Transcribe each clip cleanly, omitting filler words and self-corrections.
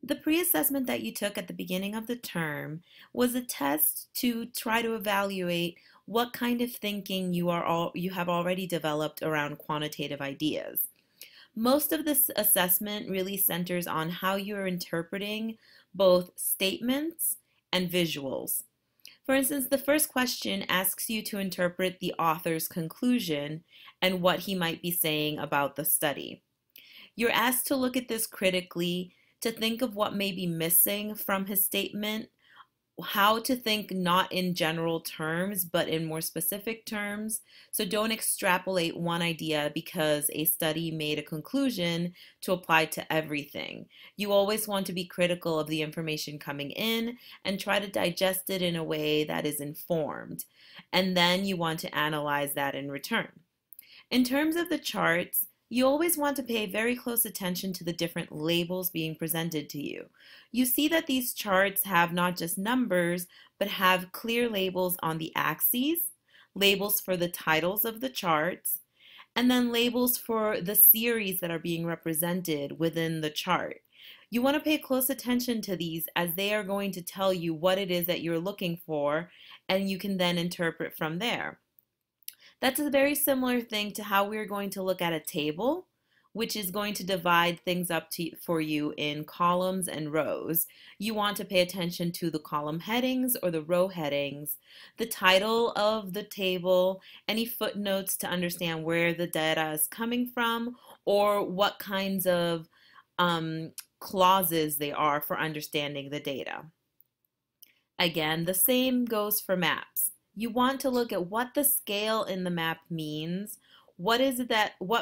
The pre-assessment that you took at the beginning of the term was a test to try to evaluate what kind of thinking you have already developed around quantitative ideas. Most of this assessment really centers on how you're interpreting both statements and visuals. For instance, the first question asks you to interpret the author's conclusion and what he might be saying about the study. You're asked to look at this critically, to think of what may be missing from his statement, how to think not in general terms, but in more specific terms. So don't extrapolate one idea because a study made a conclusion to apply to everything. You always want to be critical of the information coming in and try to digest it in a way that is informed. And then you want to analyze that in return. In terms of the charts, you always want to pay very close attention to the different labels being presented to you. You see that these charts have not just numbers, but have clear labels on the axes, labels for the titles of the charts, and then labels for the series that are being represented within the chart. You want to pay close attention to these as they are going to tell you what it is that you're looking for, and you can then interpret from there. That's a very similar thing to how we're going to look at a table, which is going to divide things up for you in columns and rows. You want to pay attention to the column headings or the row headings, the title of the table, any footnotes to understand where the data is coming from, or what kinds of clauses they are for understanding the data. Again, the same goes for maps. You want to look at what the scale in the map means. What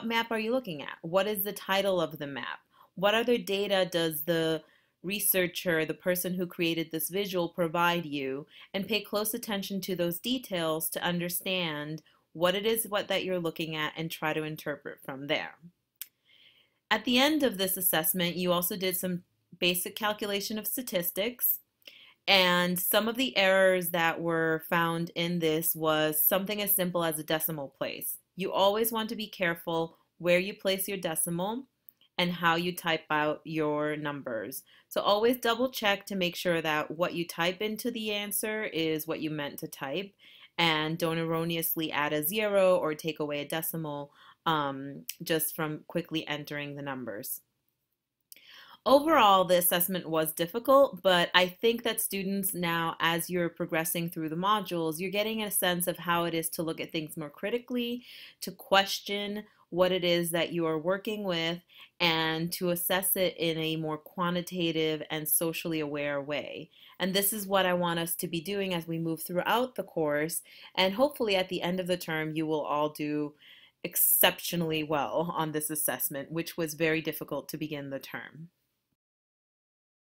map are you looking at? What is the title of the map? What other data does the researcher, the person who created this visual, provide you? And pay close attention to those details to understand what it is that you're looking at and try to interpret from there. At the end of this assessment, you also did some basic calculation of statistics. And some of the errors that were found in this was something as simple as a decimal place. You always want to be careful where you place your decimal and how you type out your numbers. So always double check to make sure that what you type into the answer is what you meant to type, and don't erroneously add a zero or take away a decimal just from quickly entering the numbers. Overall, the assessment was difficult, but I think that students now, as you're progressing through the modules, you're getting a sense of how it is to look at things more critically, to question what it is that you are working with, and to assess it in a more quantitative and socially aware way. And this is what I want us to be doing as we move throughout the course, and hopefully at the end of the term, you will all do exceptionally well on this assessment, which was very difficult to begin the term.